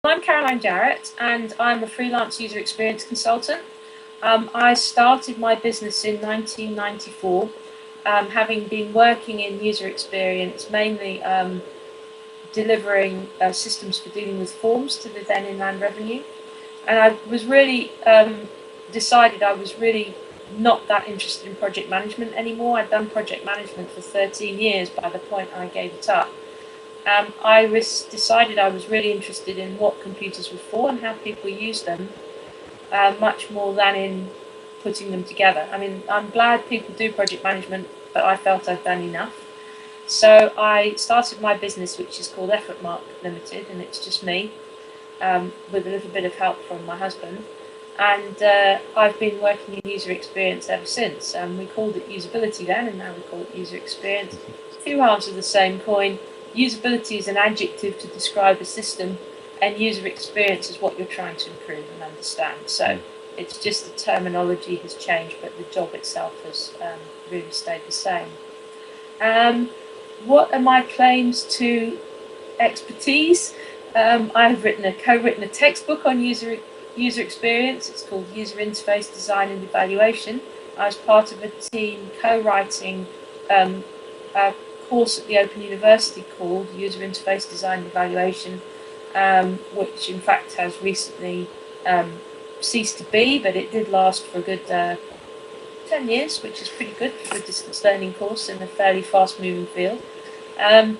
I'm Caroline Jarrett, and I'm a freelance user experience consultant. I started my business in 1994, having been working in user experience, mainly delivering systems for dealing with forms to the then Inland Revenue. And I was really decided I was really not that interested in project management anymore. I'd done project management for 13 years by the point I gave it up. I decided I was really interested in what computers were for and how people use them, much more than in putting them together. I mean, I'm glad people do project management, but I felt I'd done enough. So I started my business, which is called Effortmark Limited, and it's just me, with a little bit of help from my husband. And I've been working in user experience ever since. We called it usability then, and now we call it user experience. Two halves of the same coin. Usability is an adjective to describe a system, and user experience is what you're trying to improve and understand. So it's just the terminology has changed, but the job itself has really stayed the same. What are my claims to expertise? I've co-written a textbook on user experience. It's called User Interface Design and Evaluation. I was part of a team co-writing a course at the Open University called User Interface Design and Evaluation, which in fact has recently ceased to be, but it did last for a good 10 years, which is pretty good for a distance learning course in a fairly fast-moving field. And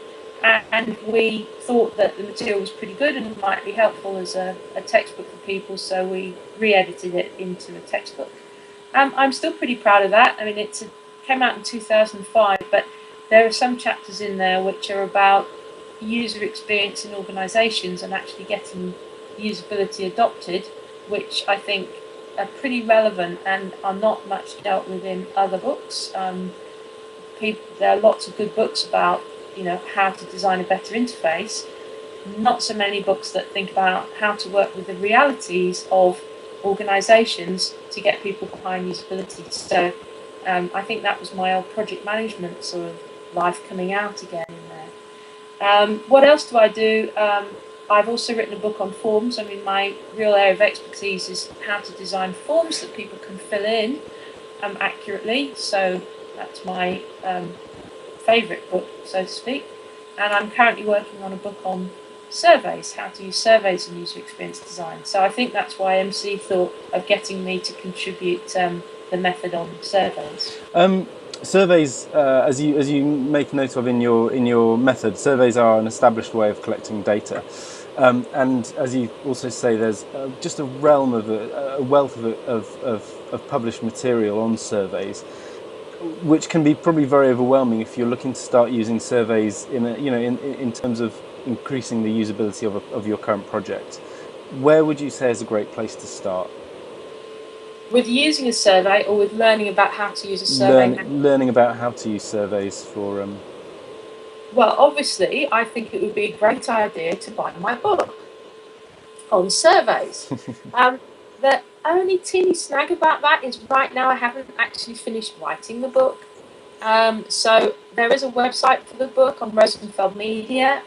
we thought that the material was pretty good and might be helpful as a textbook for people, so we re-edited it into a textbook. I'm still pretty proud of that. I mean, it came out in 2005, but there are some chapters in there which are about user experience in organisations and actually getting usability adopted, which I think are pretty relevant and are not much dealt with in other books. There are lots of good books about, how to design a better interface. Not so many books that think about how to work with the realities of organisations to get people behind usability. So I think that was my old project management sort of life coming out again in there. What else do I do? I've also written a book on forms. I mean, my real area of expertise is how to design forms that people can fill in accurately. So that's my favourite book, so to speak. And I'm currently working on a book on surveys, how to use surveys in user experience design. So I think that's why MC thought of getting me to contribute the method on surveys. Surveys, as you make note of in your method, surveys are an established way of collecting data, and as you also say, there's just a realm of a wealth of published material on surveys, which can be probably very overwhelming if you're looking to start using surveys in terms of increasing the usability of your current project. Where would you say is a great place to start? With using a survey or with learning about how to use a survey? Learning about how to use surveys for... Well, obviously, I think it would be a great idea to buy my book on surveys. The only teeny snag about that is right now I haven't actually finished writing the book. So there is a website for the book on Rosenfeld Media.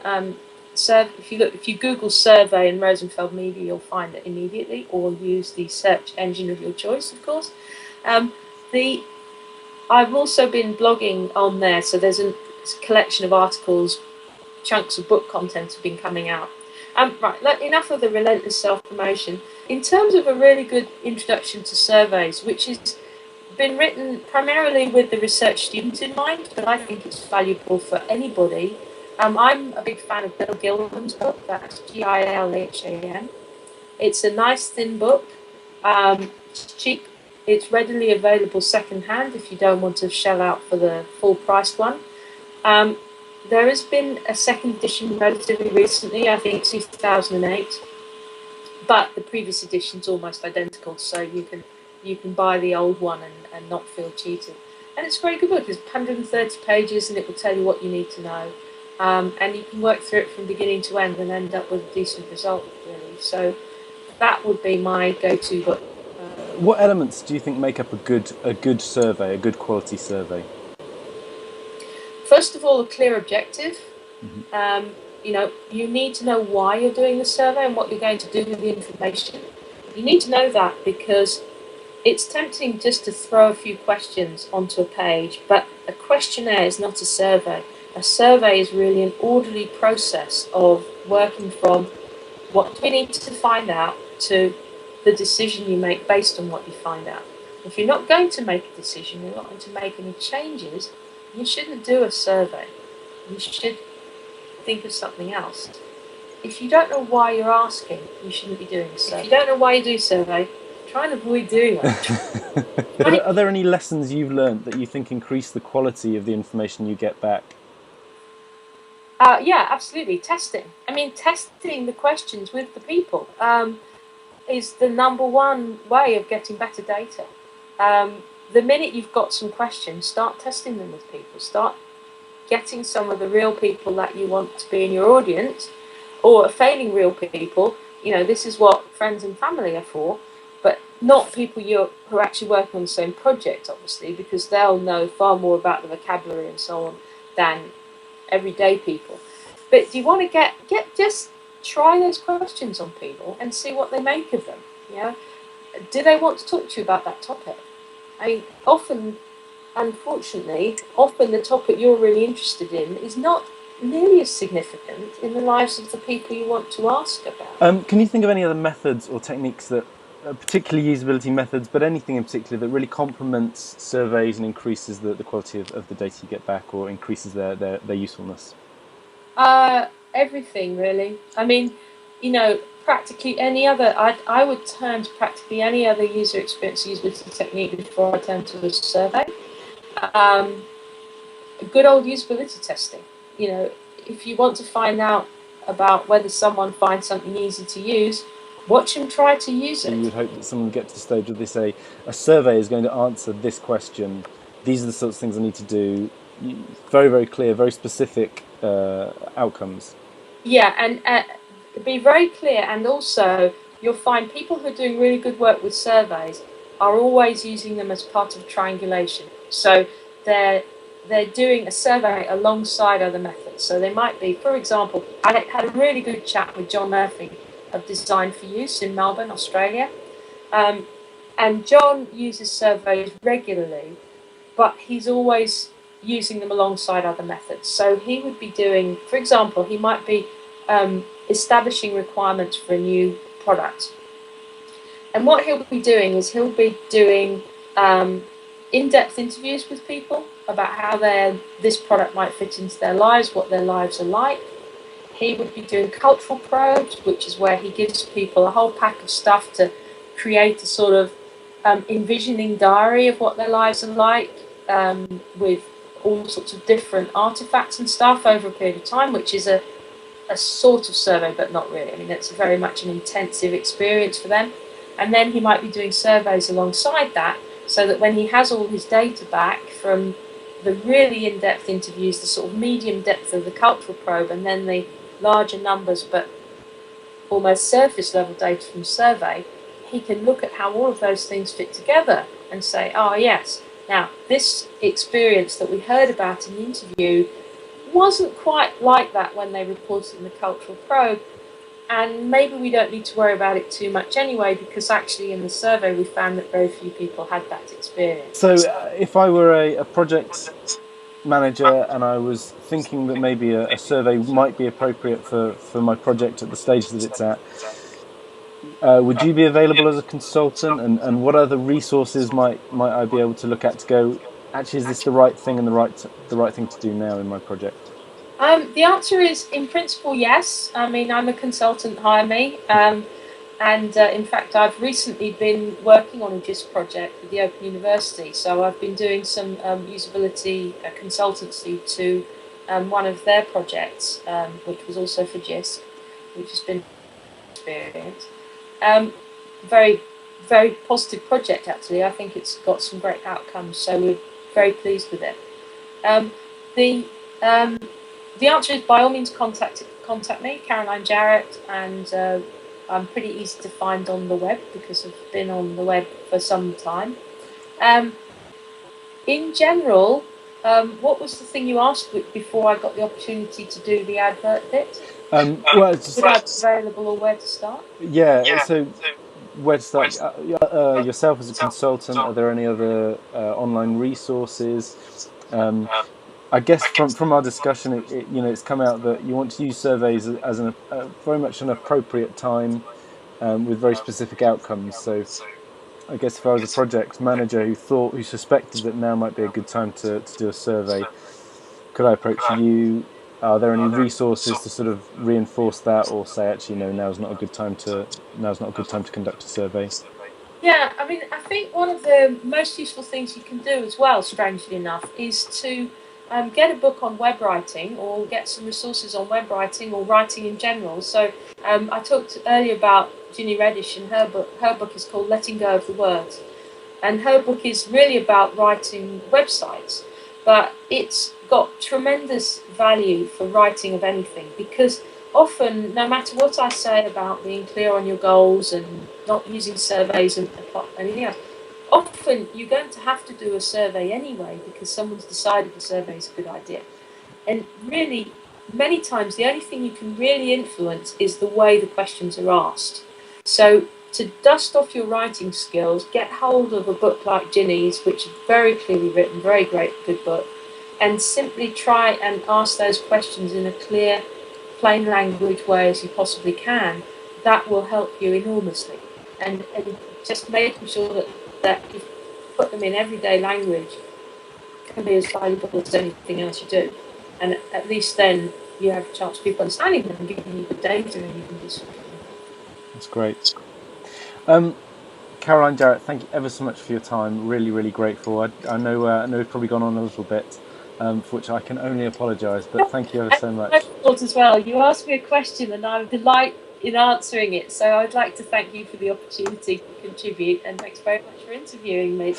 So if you Google survey and Rosenfeld Media, you'll find it immediately, or use the search engine of your choice, of course. I've also been blogging on there, so there's a collection of articles, chunks of book content have been coming out. Right, enough of the relentless self-promotion. In terms of a really good introduction to surveys, which has been written primarily with the research student in mind, but I think it's valuable for anybody. I'm a big fan of Bill Gilham's book, that's Gilham. It's a nice thin book, it's cheap, it's readily available second-hand if you don't want to shell out for the full-priced one. There has been a second edition relatively recently, I think 2008, but the previous edition's almost identical, so you can buy the old one and not feel cheated. And it's a very good book, it's 130 pages and it will tell you what you need to know. And you can work through it from beginning to end and end up with a decent result, really. So that would be my go-to book. What elements do you think make up a good survey, a good quality survey? First of all, a clear objective. you need to know why you're doing the survey and what you're going to do with the information. You need to know that because it's tempting just to throw a few questions onto a page, but a questionnaire is not a survey. A survey is really an orderly process of working from what do we need to find out to the decision you make based on what you find out. If you're not going to make a decision, you're not going to make any changes, you shouldn't do a survey. You should think of something else. If you don't know why you're asking, you shouldn't be doing a survey. If you don't know why you do a survey, try and avoid doing it. Are there any lessons you've learned that you think increase the quality of the information you get back? Yeah, absolutely. Testing. I mean, testing the questions with the people is the number one way of getting better data. The minute you've got some questions, start testing them with people. Start getting some of the real people that you want to be in your audience, or failing real people. This is what friends and family are for, but not people who are actually working on the same project, obviously, because they'll know far more about the vocabulary and so on than everyday people. But you want to just try those questions on people and see what they make of them. Do they want to talk to you about that topic? I mean, unfortunately, the topic you're really interested in is not nearly as significant in the lives of the people you want to ask about. Can you think of any other methods or techniques that, particularly usability methods, but anything in particular that really complements surveys and increases the quality of the data you get back, or increases their usefulness? Everything, really. I mean, practically any other, I would turn to practically any other user experience usability technique before I turn to a survey. Good old usability testing. If you want to find out about whether someone finds something easy to use, watch them try to use it. You would hope that someone would get to the stage where they say, a survey is going to answer this question, these are the sorts of things I need to do, very, very clear, very specific outcomes. Yeah, and be very clear, and also you'll find people who are doing really good work with surveys are always using them as part of triangulation. So they're doing a survey alongside other methods. So they might be, for example, I had a really good chat with John Murphy of Design for Use in Melbourne, Australia. And John uses surveys regularly, but he's always using them alongside other methods. So he would be doing, for example, he might be establishing requirements for a new product. And what he'll be doing is he'll be doing in-depth interviews with people about how this product might fit into their lives, what their lives are like. He would be doing cultural probes, which is where he gives people a whole pack of stuff to create a sort of envisioning diary of what their lives are like, with all sorts of different artifacts and stuff over a period of time, which is a sort of survey, but not really. I mean, it's very much an intensive experience for them. And then he might be doing surveys alongside that, so that when he has all his data back from the really in-depth interviews, the sort of medium depth of the cultural probe, and then the larger numbers but almost surface level data from survey, he can look at how all of those things fit together and say, oh yes, now this experience that we heard about in the interview wasn't quite like that when they reported in the cultural probe, and maybe we don't need to worry about it too much anyway, because actually in the survey we found that very few people had that experience. So if I were a project manager and I was thinking that maybe a survey might be appropriate for my project at the stage that it's at, would you be available as a consultant, and what other resources might I be able to look at to go, actually, is this the right thing and the right thing to do now in my project? The answer is, in principle, yes. I mean, I'm a consultant, hire me. And in fact, I've recently been working on a GIST project with the Open University. So I've been doing some usability consultancy to one of their projects, which was also for GIST, which has been experience. Very, very positive project, actually. I think it's got some great outcomes, so we're very pleased with it. The answer is, by all means, contact me, Caroline Jarrett, and I'm pretty easy to find on the web because I've been on the web for some time. In general, What was the thing you asked before I got the opportunity to do the advert bit? Well, it's Would I be available or where to start? yeah. So where to start? Yourself as a consultant, are there any other online resources? I guess from our discussion, it's come out that you want to use surveys as very much an appropriate time with very specific outcomes. So I guess if I was a project manager who suspected that now might be a good time to do a survey, could I approach you? Are there any resources to sort of reinforce that, or say actually no, now's not a good time to conduct a survey? Yeah, I mean, I think one of the most useful things you can do as well, strangely enough, is to get a book on web writing or get some resources on web writing or writing in general. So I talked earlier about Ginny Reddish and her book. Her book is called Letting Go of the Words. And her book is really about writing websites, but it's got tremendous value for writing of anything, because often, no matter what I say about being clear on your goals and not using surveys and anything else, often you're going to have to do a survey anyway because someone's decided the survey is a good idea. And really, many times, the only thing you can really influence is the way the questions are asked. So to dust off your writing skills, get hold of a book like Ginny's, which is very clearly written, very great, good book, and simply try and ask those questions in a clear, plain language way as you possibly can. That will help you enormously. And just making sure that you put them in everyday language can be as valuable as anything else you do. And at least then you have a chance of people understanding them and giving you the data and you can just. That's great. Caroline, Jarrett, thank you ever so much for your time. Really, really grateful. I know we've probably gone on a little bit, for which I can only apologise, but thank you ever so much. My fault as well. You asked me a question and I'm delighted in answering it. So I'd like to thank you for the opportunity to contribute, and thanks very much for interviewing me.